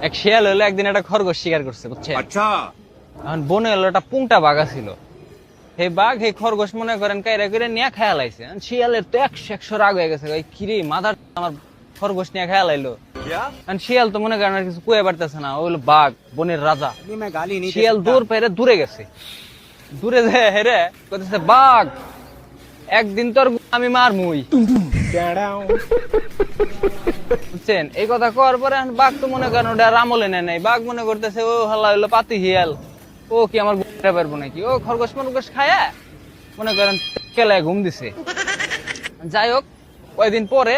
এক শিয়াল হলো একদিন একটা খরগোশ শিকার করছে, বুঝছেন? अच्छा এখন বনে হলো একটা পুংটা বাঘা ছিল। সেই বাঘ এই খরগোশ মনে করেন কাইরা করে নিয়ে খেয়া লাইছে। এখন শিয়ালের তো একশো রাগ হয়ে গেছে, ভাই কিরে মাদার আমার খরগোশ নিয়ে খেয়া লাইলো। क्या কারণ শিয়াল তো মনে করেন আর কিছু কুয়ে পারতেছে না, ওই হলো বাঘ বনের রাজা। नहीं मैं गाली नहीं दे শিয়াল सकता। দূর পেরে দূরে গেছে, দূরে যায় হেরে কইতেছে বাঘ একদিন তোর আমি মারমুই, বুঝছেন? এই কথা কওয়ার পরে এখন বাঘ তো মনে করেন ওটা আমলে নেয় নাই। বাঘ মনে করতেছে ও হাল্লা হইলো পাতি হিয়াল, ও কি আমার ঘুরতে পারবো নাকি? ও খরগোশ মরগোশ খায়া মনে করেন কেলায় ঘুম দিছে। যাই হোক, কয়েকদিন পরে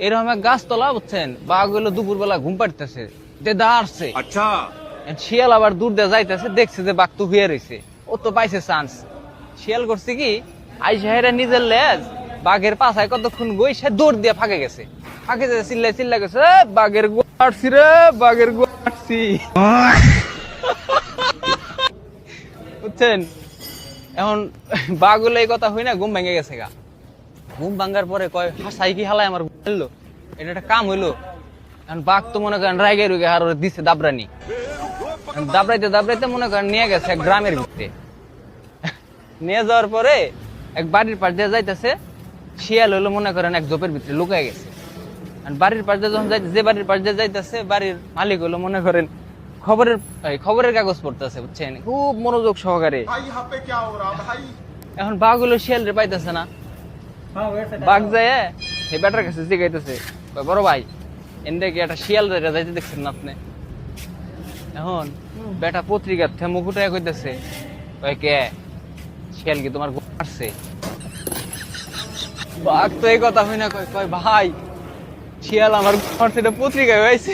এরকম এক গাছতলা, বুঝছেন, বাঘ হইলো দুপুর বেলা ঘুম পাড়তেছে, দাঁড়ছে। अच्छा শিয়াল আবার দূর দিয়ে যাইতেছে, দেখছে যে বাঘ তো হুয়ে রয়েছে, ও তো পাইছে চান্স। শিয়াল করছে কি, আইসা হেরা নিজের লেজ বাঘের পাছায় কতক্ষণ গই সে দৌড় দিয়ে ফাঁকে গেছে। ফাঁকে যেতে চিল্লাই গেছে, "এ, বাঘের গোয়াছি রে, বাঘের গোয়াছি।" বুঝছেন? এখন বাঘ হলো এই কথা হই না, ঘুম ভেঙে গেছে গা। ঘুম ভাঙ্গার পরে কয় হাসাই কি হালাই আমার ঘুরলো, এটা একটা কাম হইলো। এখন বাঘ তো মনে করেন রাগে রুগে আর ওরে দিছে দাবরানি। দাবড়াইতে দাবড়াইতে মনে করেন নিয়ে গেছে এক গ্রামের ভিতরে। নিয়ে যাওয়ার পরে এক বাড়ির পাশ দিয়ে যাইতেছে, শিয়াল হলো মনে করেন এক ঝোপের ভিতরে লুকায় গেছে। আর বাড়ির পাশ দিয়ে যখন যে বাড়ির পাশ দিয়ে যাইতেছে, বাড়ির মালিক হলো মনে করেন খবরের কাগজ পড়তেছে, বুঝছেন, খুব মনোযোগ সহকারে। भाई यहाँ पे क्या हो रहा भाई এখন বাঘ হলো শিয়াল রে পাইতেছে না। বাঘ যায় এই বেটার কাছে জিগাইতেছে, বড় ভাই এনরে কি একটা শিয়াল রে যাইতে দেখছেন না আপনি? এখন বেটা পত্রিকার থেকে মুকুট কইতেছে, কয় কে শিয়াল কি তোমার মারছে? বাঘ তো এই কথা হই না, কয় কয় ভাই শিয়াল আমার মারছে, এটা পত্রিকায় হয়েছে।